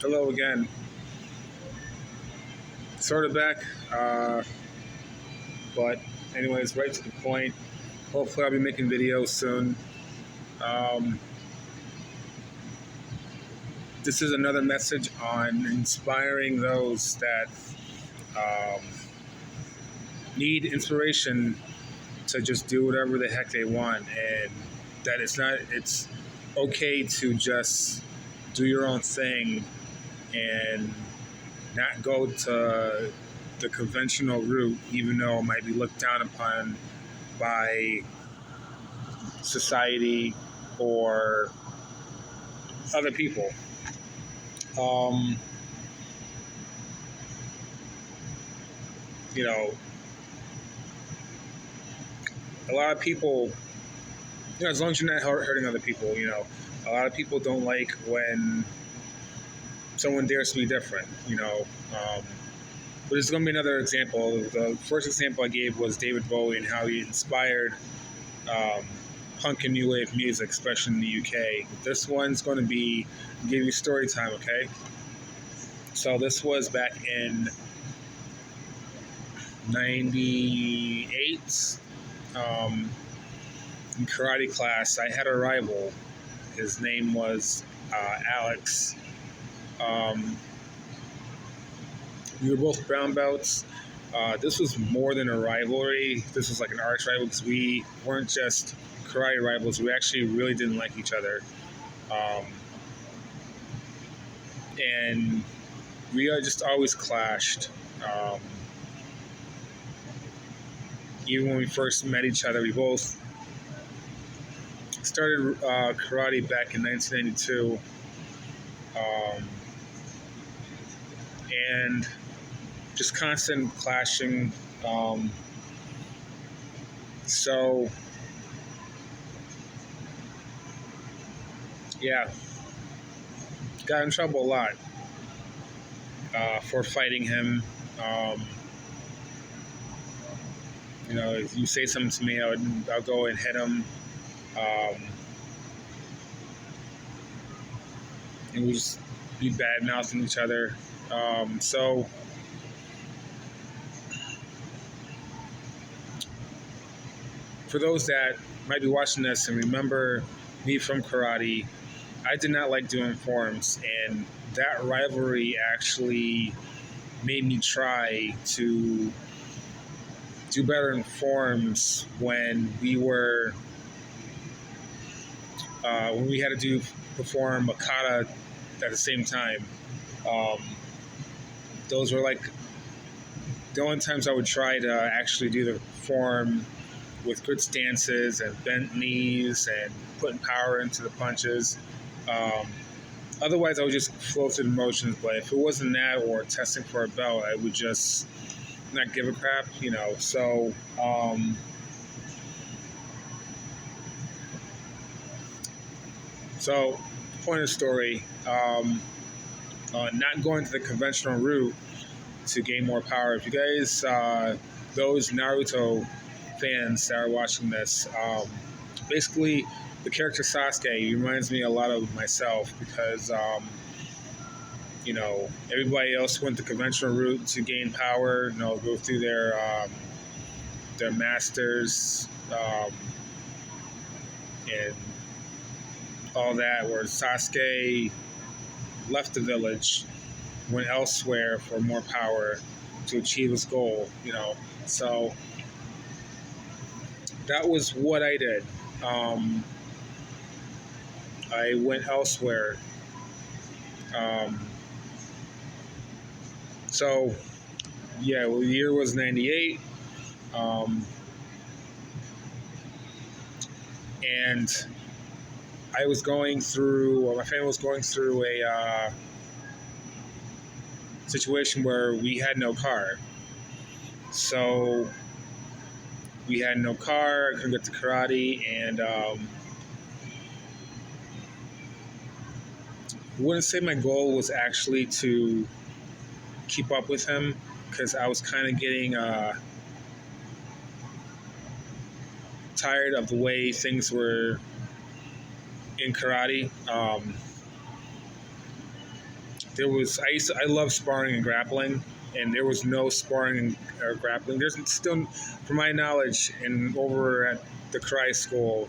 Hello again. Sort of back, but anyways, right to the point. Hopefully, I'll be making videos soon. Um, this is another message on inspiring those that um, need inspiration to just do whatever the heck they want, and that it's okay to just do your own thing and not go to the conventional route, even though it might be looked down upon by society or other people. Um, you know, a lot of people, as long as you're not hurting other people, a lot of people don't like when someone dares to be different, but it's going to be another example. The first example I gave was David Bowie and how he inspired um, punk and new wave music, especially in the UK. This one's going to be give you story time, okay? So this was back in '98. Um, in karate class, I had a rival. His name was Alex. Um, we were both brown belts. This was more than a rivalry. This was like an arch rival because we weren't just karate rivals. We actually really didn't like each other. Um, and we just always clashed. Um, Even when we first met each other, we both started karate back in 1992. And just constant clashing. Um, so, yeah, got in trouble a lot for fighting him. Um, if you say something to me, I'll go and hit him. Um, and we just be bad mouthing each other. So for those that might be watching this and remember me from karate, I did not like doing forms, and that rivalry actually made me try to do better in forms when we had to perform a kata at the same time. Um, those were like the only times I would try to actually do the form with good stances and bent knees and putting power into the punches. Um, Otherwise, I would just flow through the motions. But if it wasn't that or testing for a belt, I would just not give a crap. So, point of the story, not going to the conventional route to gain more power. If you guys, those Naruto fans that are watching this, basically the character Sasuke reminds me a lot of myself because, everybody else went the conventional route to gain power, go through their masters, and all that, where Sasuke left the village, went elsewhere for more power to achieve his goal. So that was what I did. I went elsewhere. Um, so, yeah, well, the year was 98. Um, and I was going through, or my family was going through a situation where we had no car. So we had no car, I couldn't get to karate, and I wouldn't say my goal was actually to keep up with him because I was kind of getting tired of the way things were in karate. I love sparring and grappling, and there was no sparring or grappling. There's still, from my knowledge, and over at the karate school,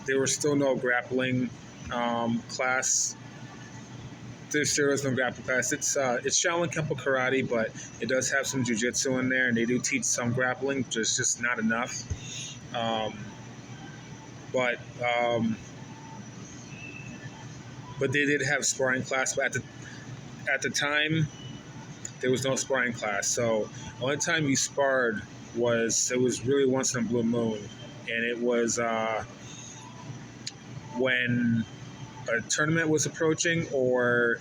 there was still no grappling class. There is no grappling class. It's Shaolin Kempo karate, but it does have some jujitsu in there, and they do teach some grappling, just not enough. Um, but um, but they did have sparring class. But at the time, there was no sparring class. So the only time you sparred was really once in a blue moon, and it was when a tournament was approaching, or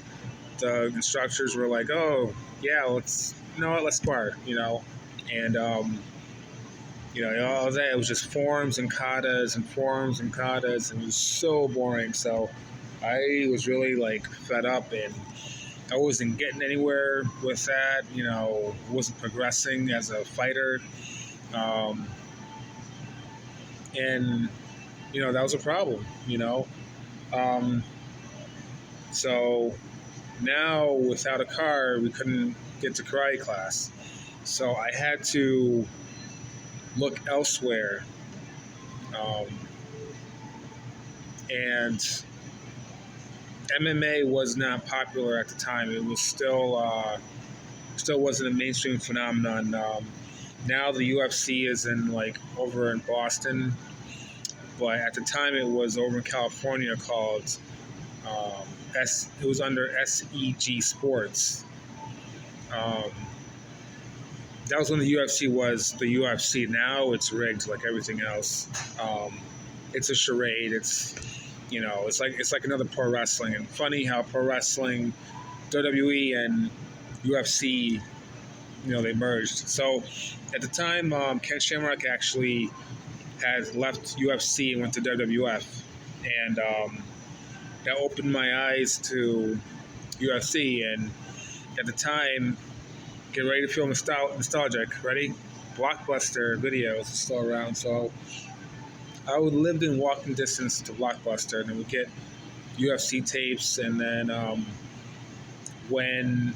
the instructors were like, "Oh, yeah, let's spar," and all that it was just forms and katas and forms and katas, and it was so boring. So I was really like fed up, and I wasn't getting anywhere with that. Wasn't progressing as a fighter, um, and that was a problem. Um, so now without a car, we couldn't get to karate class. So I had to look elsewhere, um, and MMA was not popular at the time. It was still wasn't a mainstream phenomenon. Now the UFC is over in Boston, but at the time it was over in California called it was under SEG Sports. That was when the UFC was the UFC. Now it's rigged like everything else. It's a charade. It's like another pro wrestling. And funny how pro wrestling, WWE and UFC, they merged. So at the time, Ken Shamrock actually had left UFC and went to WWF, and that opened my eyes to UFC. And at the time, get ready to feel nostalgic. Ready? Blockbuster Videos is still around, so I would lived in walking distance to Blockbuster, and then we get UFC tapes, and then when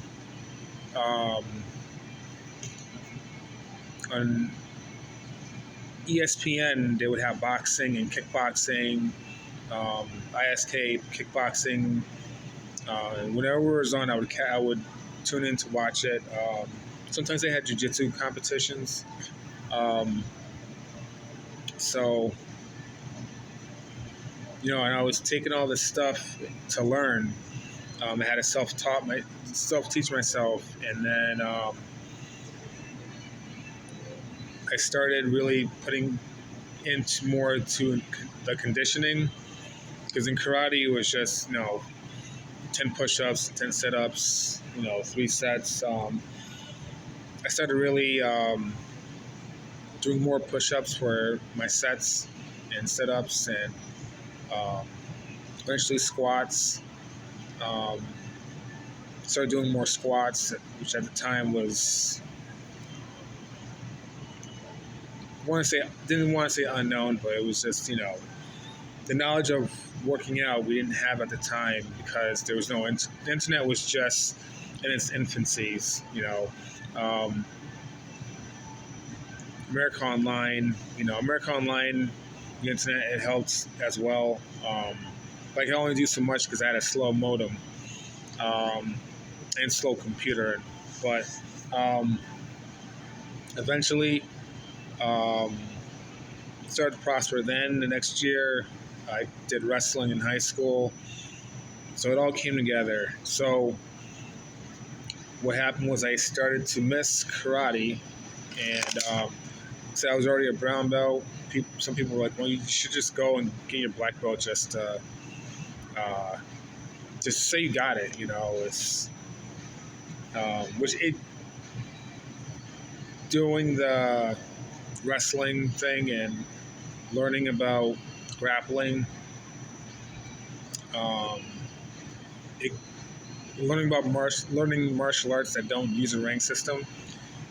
on ESPN they would have boxing and kickboxing, ISK kickboxing, and whenever it was on, I would tune in to watch it. Sometimes they had jiu-jitsu competitions, so. And I was taking all this stuff to learn. I had to self-teach myself, and then I started really putting into more to the conditioning, because in karate it was just 10 push-ups, 10 sit-ups, 3 sets. I started really doing more push-ups for my sets and sit-ups, and eventually squats. Started doing more squats, which at the time was didn't want to say unknown, but it was just the knowledge of working out we didn't have at the time, because there was no the internet was just in its infancies. America Online, the internet, it helped as well. But I could only do so much because I had a slow modem and slow computer. But eventually started to prosper. Then the next year, I did wrestling in high school. So it all came together. So what happened was I started to miss karate, and so I was already a brown belt. Some people were like, "Well, you should just go and get your black belt just say you got it." It's doing the wrestling thing and learning about grappling, learning martial arts that don't use a rank system.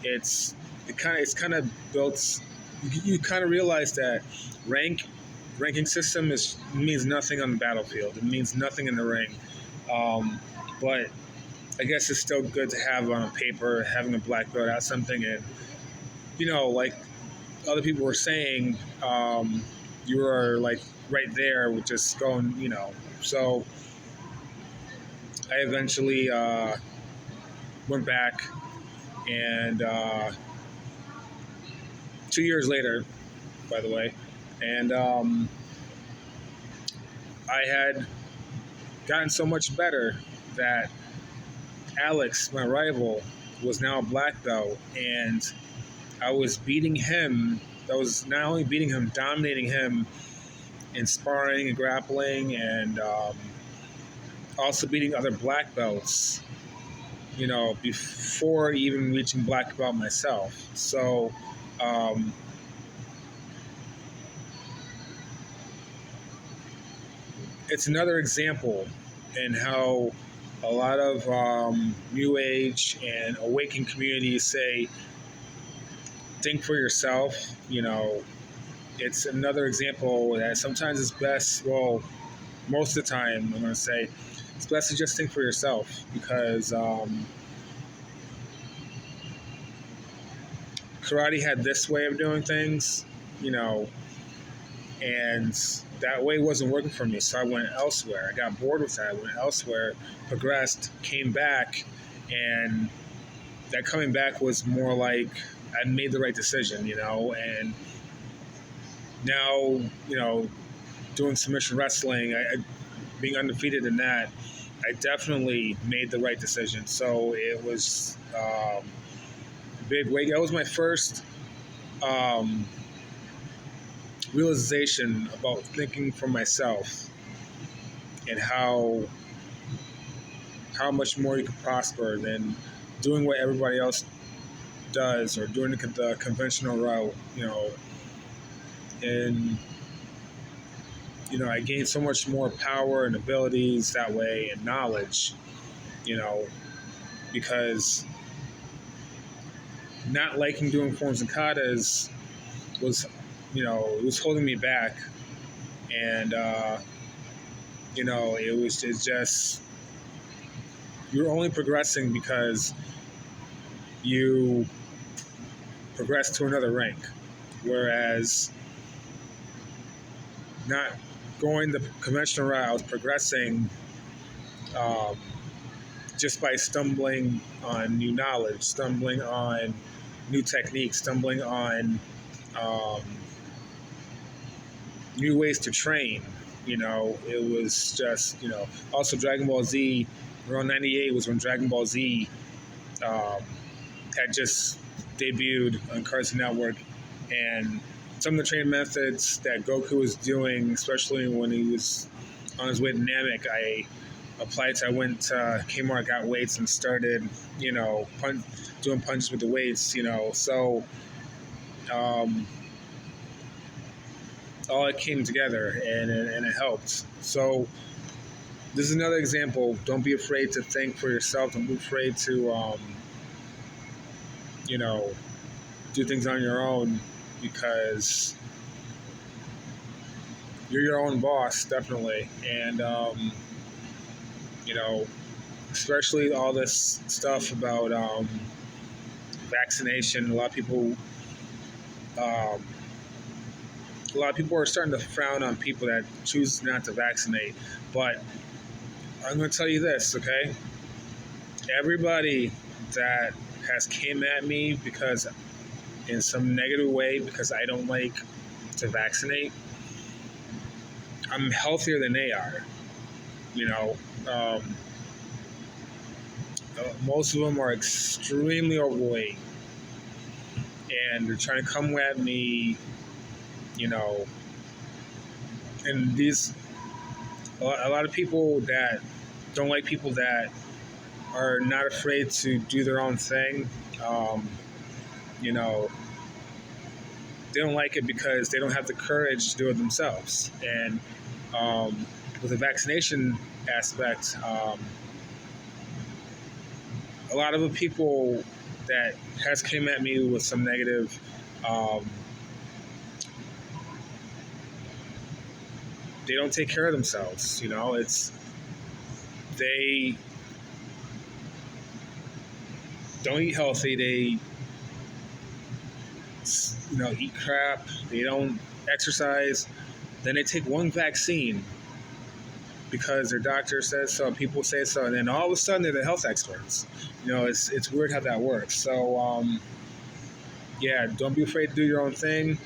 It's kind of built. You kind of realize that ranking system means nothing on the battlefield. It means nothing in the ring. Um, but I guess it's still good to have on paper, having a black belt out something. And, like other people were saying, you were like right there with just going. So I eventually went back, and 2 years later, by the way, and I had gotten so much better that Alex, my rival, was now a black belt, and I was beating him. I was not only beating him, dominating him in sparring and grappling, and also beating other black belts, before even reaching black belt myself. So, um, it's another example in how a lot of New Age and awakened communities say, think for yourself. It's another example that sometimes it's best, well, most of the time, I'm going to say, it's best to just think for yourself, because karate had this way of doing things, you know, and that way wasn't working for me. So I went elsewhere. I got bored with that. I went elsewhere, progressed, came back, and that coming back was more like I made the right decision, and now, doing submission wrestling, being undefeated in that, I definitely made the right decision. So it was big weight. That was my first um, realization about thinking for myself, and how much more you can prosper than doing what everybody else does, or doing the conventional route. And I gained so much more power and abilities that way, and knowledge. You know, because not liking doing forms and katas was, it was holding me back, and it's just, you're only progressing because you progress to another rank, whereas not going the conventional route, I was progressing um, just by stumbling on new knowledge, stumbling on new techniques, stumbling on um, new ways to train. It was just, also Dragon Ball Z, around 98 was when Dragon Ball Z um, had just debuted on Cartoon Network. And some of the training methods that Goku was doing, especially when he was on his way to Namek, I applied to. I went to Kmart, got weights, and started, doing punches with the weights. So um, all it came together, and it helped. So this is another example. Don't be afraid to think for yourself. Don't be afraid to, you know, do things on your own, because you're your own boss, definitely. And, you know, especially all this stuff about vaccination. Um, a lot of people are starting to frown on people that choose not to vaccinate. But I'm going to tell you this, okay? Everybody that has came at me because in some negative way because I don't like to vaccinate, I'm healthier than they are. You know, most of them are extremely overweight, and they're trying to come at me. You know, and a lot of people that don't like people that are not afraid to do their own thing. Um, you know, they don't like it because they don't have the courage to do it themselves. And with the vaccination aspect, a lot of the people that has came at me with some negative, um, they don't take care of themselves. they don't eat healthy. They, eat crap. They don't exercise. Then they take one vaccine because their doctor says so, people say so, and then all of a sudden they're the health experts. It's weird how that works. So yeah, don't be afraid to do your own thing.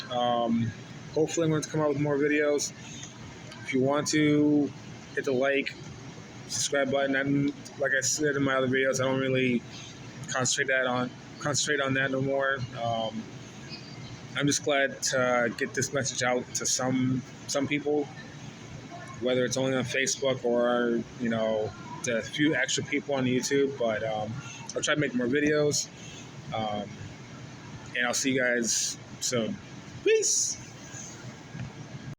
Hopefully, I'm going to come out with more videos. If you want to, hit the subscribe button. And like I said in my other videos, I don't really concentrate on that no more. I'm just glad to get this message out to some people, whether it's only on Facebook or to a few extra people on YouTube. But I'll try to make more videos, and I'll see you guys soon. Peace.